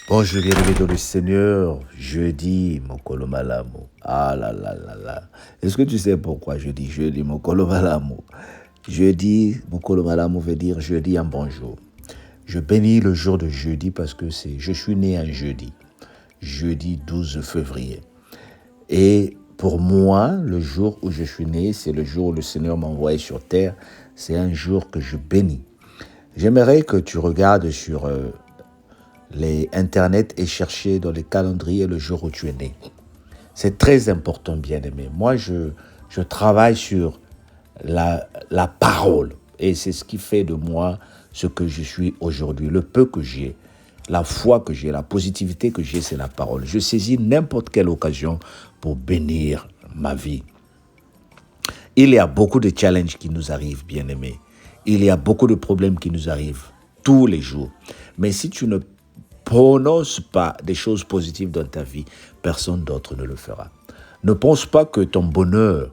Bonjour, bien-aimé dans le Seigneur. Jeudi, mon Malamu. Ah là là là là. Est-ce que tu sais pourquoi je dis jeudi, mon Malamu? Jeudi, mon Malamu veut dire jeudi en bonjour. Je bénis le jour de jeudi parce que je suis né un jeudi. Jeudi 12 février. Et pour moi, le jour où je suis né, c'est le jour où le Seigneur m'a envoyé sur terre. C'est un jour que je bénis. J'aimerais que tu regardes sur les Internet et chercher dans les calendriers le jour où tu es né. C'est très important, bien-aimé. Moi, je travaille sur la parole. Et c'est ce qui fait de moi ce que je suis aujourd'hui. Le peu que j'ai, la foi que j'ai, la positivité que j'ai, c'est la parole. Je saisis n'importe quelle occasion pour bénir ma vie. Il y a beaucoup de challenges qui nous arrivent, bien-aimés. Il y a beaucoup de problèmes qui nous arrivent tous les jours. Mais si tu ne prononce pas des choses positives dans ta vie, personne d'autre ne le fera. Ne pense pas que ton bonheur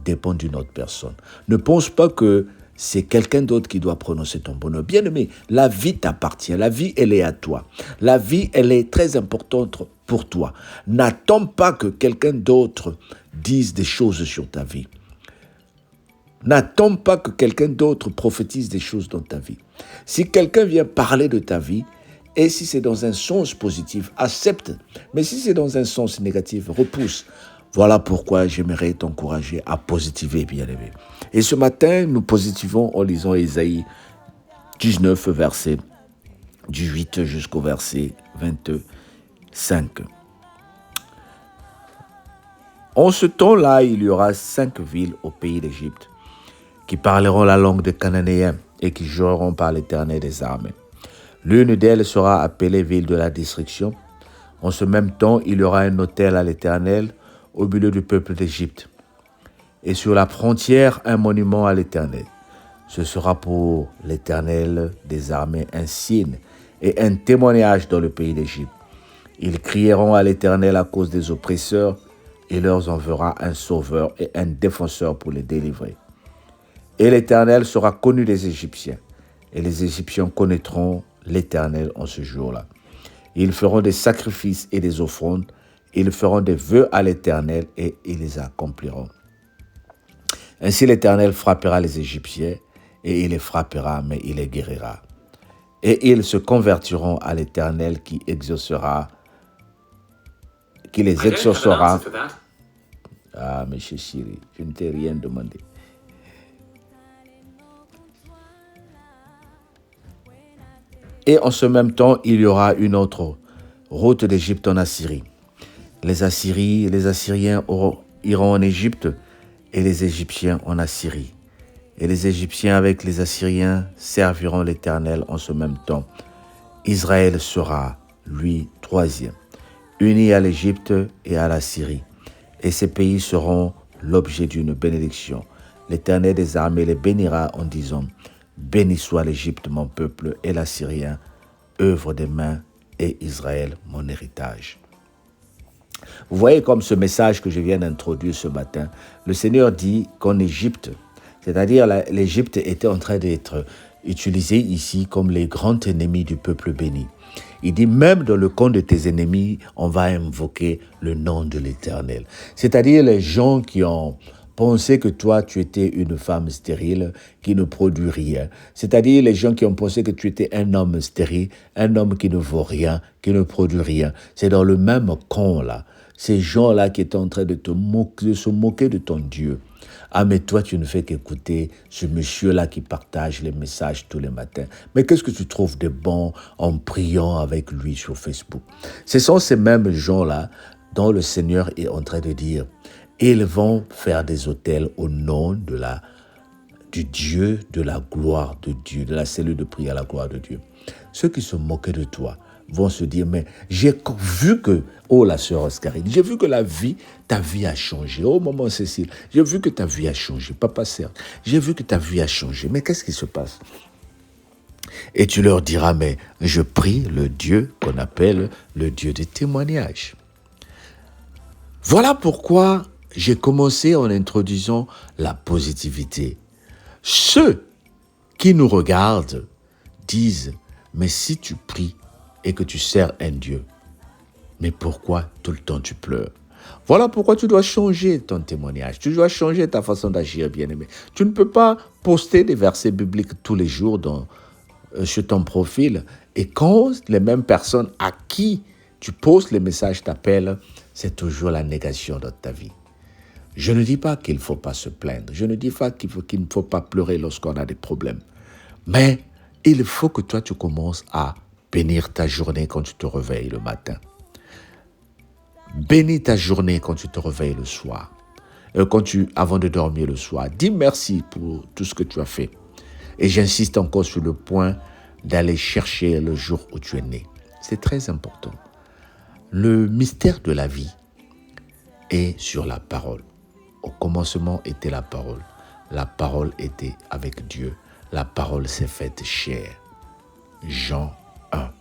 dépend d'une autre personne. Ne pense pas que c'est quelqu'un d'autre qui doit prononcer ton bonheur. Bien-aimé, la vie t'appartient. La vie, elle est à toi. La vie, elle est très importante pour toi. N'attends pas que quelqu'un d'autre dise des choses sur ta vie. N'attends pas que quelqu'un d'autre prophétise des choses dans ta vie. Si quelqu'un vient parler de ta vie, et si c'est dans un sens positif, accepte. Mais si c'est dans un sens négatif, repousse. Voilà pourquoi j'aimerais t'encourager à positiver, bien-aimé. Et ce matin, nous positivons en lisant Ésaïe 19, verset 18 jusqu'au verset 25. En ce temps-là, il y aura 5 villes au pays d'Égypte qui parleront la langue des Cananéens et qui jureront par l'Éternel des armées. L'une d'elles sera appelée ville de la destruction. En ce même temps, il y aura un autel à l'Éternel au milieu du peuple d'Égypte. Et sur la frontière, un monument à l'Éternel. Ce sera pour l'Éternel des armées un signe et un témoignage dans le pays d'Égypte. Ils crieront à l'Éternel à cause des oppresseurs. Il leur enverra un sauveur et un défenseur pour les délivrer. Et l'Éternel sera connu des Égyptiens. Et les Égyptiens connaîtront l'Éternel en ce jour-là. Ils feront des sacrifices et des offrandes. Ils feront des vœux à l'Éternel et ils les accompliront. Ainsi l'Éternel frappera les Égyptiens et il les frappera, mais il les guérira. Et ils se convertiront à l'Éternel qui les exaucera. Ah, monsieur Siri, je ne t'ai rien demandé. Et en ce même temps, il y aura une autre route d'Égypte en Assyrie. Les Assyriens iront en Égypte et les Égyptiens en Assyrie. Et les Égyptiens avec les Assyriens serviront l'Éternel en ce même temps. Israël sera, lui, troisième, uni à l'Égypte et à la Syrie. Et ces pays seront l'objet d'une bénédiction. L'Éternel des armées les bénira en disant: béni soit l'Égypte, mon peuple, et l'Assyrien, œuvre des mains, et Israël, mon héritage. Vous voyez comme ce message que je viens d'introduire ce matin, le Seigneur dit qu'en Égypte, c'est-à-dire l'Égypte était en train d'être utilisée ici comme les grands ennemis du peuple béni. Il dit même dans le camp de tes ennemis, on va invoquer le nom de l'Éternel. C'est-à-dire les gens qui ont pensé que toi, tu étais une femme stérile qui ne produit rien. C'est-à-dire les gens qui ont pensé que tu étais un homme stérile, un homme qui ne vaut rien, qui ne produit rien. C'est dans le même camp là. Ces gens-là qui étaient en train de se moquer de ton Dieu. Ah, mais toi, tu ne fais qu'écouter ce monsieur-là qui partage les messages tous les matins. Mais qu'est-ce que tu trouves de bon en priant avec lui sur Facebook? Ce sont ces mêmes gens-là dont le Seigneur est en train de dire: ils vont faire des autels au nom du Dieu, de la gloire de Dieu, de la cellule de prière à la gloire de Dieu. Ceux qui se moquaient de toi vont se dire: mais j'ai vu que, oh la sœur Oscarine, j'ai vu que ta vie a changé. Oh maman Cécile, j'ai vu que ta vie a changé. Papa Serge, j'ai vu que ta vie a changé. Mais qu'est-ce qui se passe? Et tu leur diras: mais je prie le Dieu qu'on appelle le Dieu des témoignages. Voilà pourquoi j'ai commencé en introduisant la positivité. Ceux qui nous regardent disent: mais si tu pries, et que tu sers un Dieu. Mais pourquoi tout le temps tu pleures? Voilà pourquoi tu dois changer ton témoignage. Tu dois changer ta façon d'agir, bien-aimé. Tu ne peux pas poster des versets bibliques tous les jours sur ton profil. Et quand les mêmes personnes à qui tu postes les messages t'appellent, c'est toujours la négation dans ta vie. Je ne dis pas qu'il ne faut pas se plaindre. Je ne dis pas qu'il ne faut pas pleurer lorsqu'on a des problèmes. Mais il faut que toi, tu commences à bénir ta journée quand tu te réveilles le matin. Bénis ta journée quand tu te réveilles le soir. Avant de dormir le soir. Dis merci pour tout ce que tu as fait. Et j'insiste encore sur le point d'aller chercher le jour où tu es né. C'est très important. Le mystère de la vie est sur la parole. Au commencement était la parole. La parole était avec Dieu. La parole s'est faite chair. Jean 1.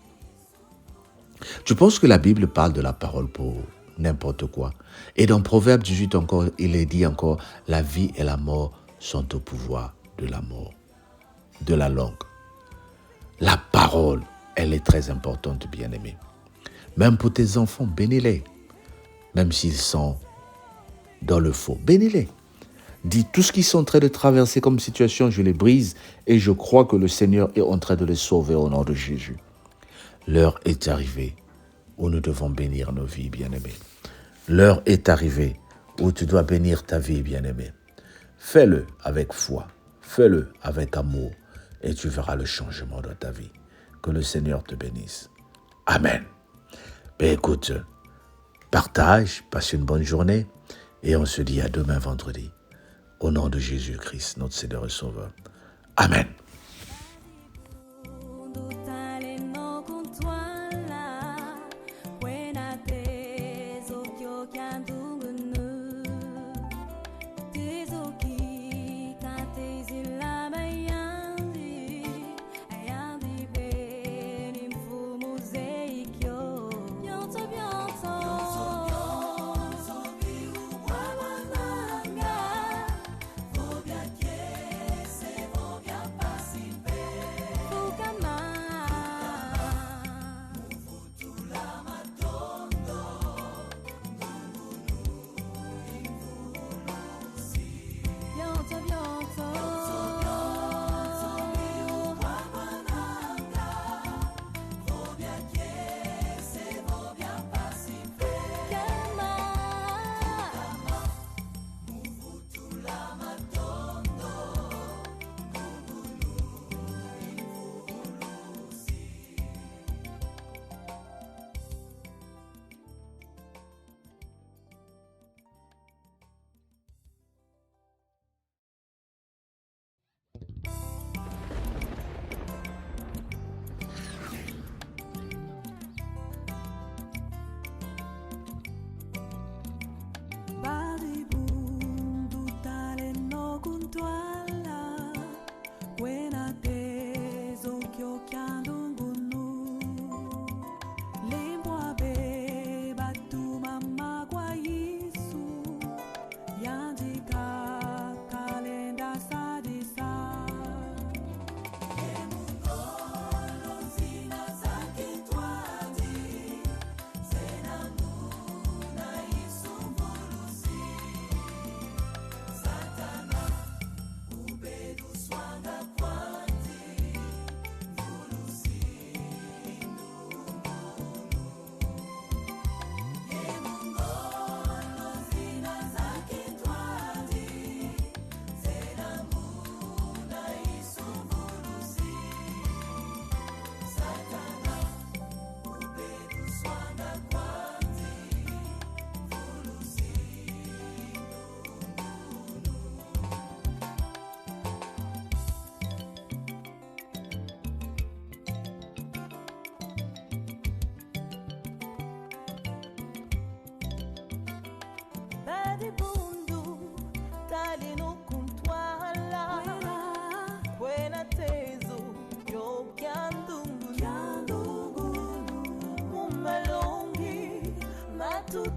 Tu penses que la Bible parle de la parole pour n'importe quoi? Et dans Proverbe 18 encore, il est dit encore, la vie et la mort sont au pouvoir de la mort, de la langue. La parole, elle est très importante, bien-aimé. Même pour tes enfants, bénis-les. Même s'ils sont dans le faux, bénis-les. Dis tout ce qu'ils sont en train de traverser comme situation, je les brise et je crois que le Seigneur est en train de les sauver au nom de Jésus. L'heure est arrivée où nous devons bénir nos vies, bien-aimés. L'heure est arrivée où tu dois bénir ta vie, bien-aimé. Fais-le avec foi, fais-le avec amour et tu verras le changement dans ta vie. Que le Seigneur te bénisse. Amen. Ben écoute, partage, passe une bonne journée et on se dit à demain vendredi. Au nom de Jésus-Christ, notre Seigneur et Sauveur. Amen.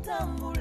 Tambul